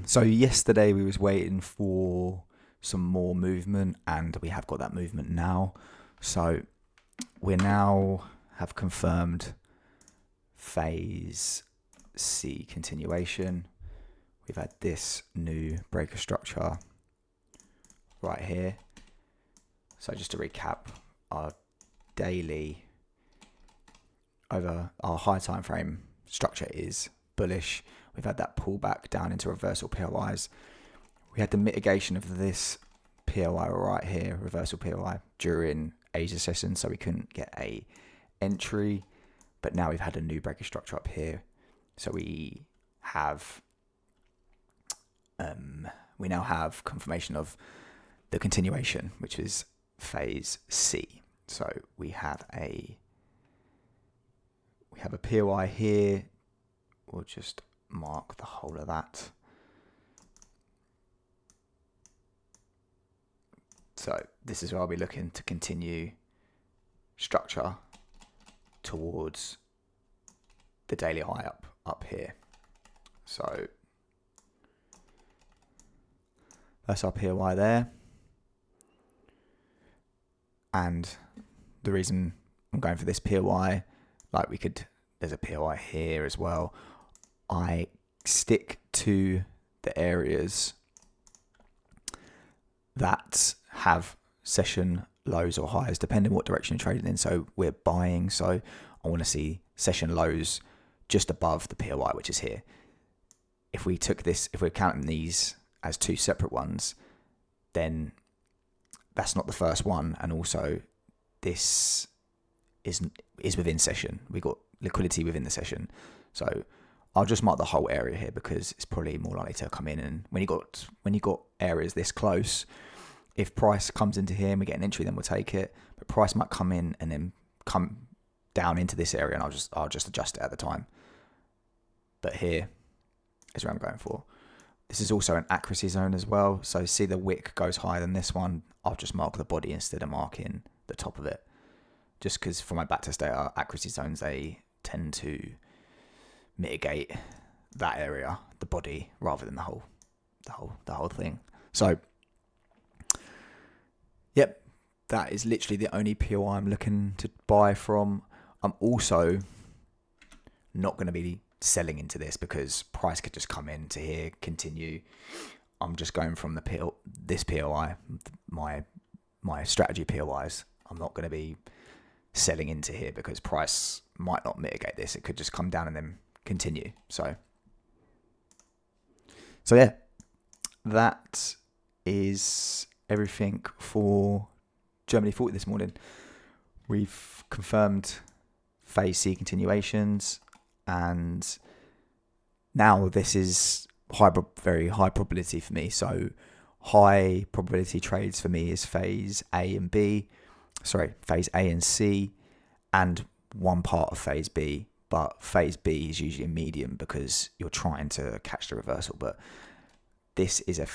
So yesterday we was waiting for some more movement, and we have got that movement now. So we now have confirmed phase C continuation. We've had this new breaker structure right here. So just to recap, our daily over our high time frame structure is bullish. We've had that pullback down into reversal POIs. We had the mitigation of this POI right here, reversal POI, during Asia session, so we couldn't get a entry. But now we've had a new breaker structure up here, so we now have confirmation of the continuation, which is phase C. So we have a POI here. We'll just mark the whole of that. So this is where I'll be looking to continue structure towards the daily high up here. So that's our POI there. And the reason I'm going for this POI, there's a POI here as well. I stick to the areas that have session lows or highs, depending what direction you're trading in. So we're buying, so I want to see session lows just above the POI, which is here. If we're counting these as two separate ones, then that's not the first one, and also this is within session. We got liquidity within the session, so I'll just mark the whole area here because it's probably more likely to come in. And when you got areas this close, if price comes into here and we get an entry, then we'll take it. But price might come in and then come down into this area, and I'll just adjust it at the time. But here is where I'm going for. This is also an accuracy zone as well. So see the wick goes higher than this one. I'll just mark the body instead of marking the top of it. Just because for my backtest data, accuracy zones, they tend to mitigate that area, the body, rather than the whole thing. So yep, that is literally the only POI I'm looking to buy from. I'm also not going to be selling into this because price could just come into here, continue. I'm just going from this POI, my strategy POIs. I'm not going to be selling into here because price might not mitigate this. It could just come down and then continue. So yeah, that is everything for Germany 40 this morning. We've confirmed phase C continuations, and now this is very high probability for me. So high probability trades for me is phase A and C, and one part of phase B. But phase B is usually a medium because you're trying to catch the reversal. But this is a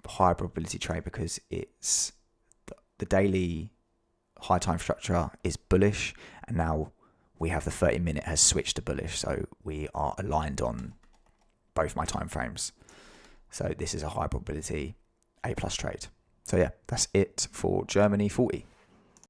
high probability trade because it's the daily high time structure is bullish, and now we have the 30-minute has switched to bullish. So we are aligned on both my time frames. So this is a high probability A+ trade. So yeah, that's it for Germany 40.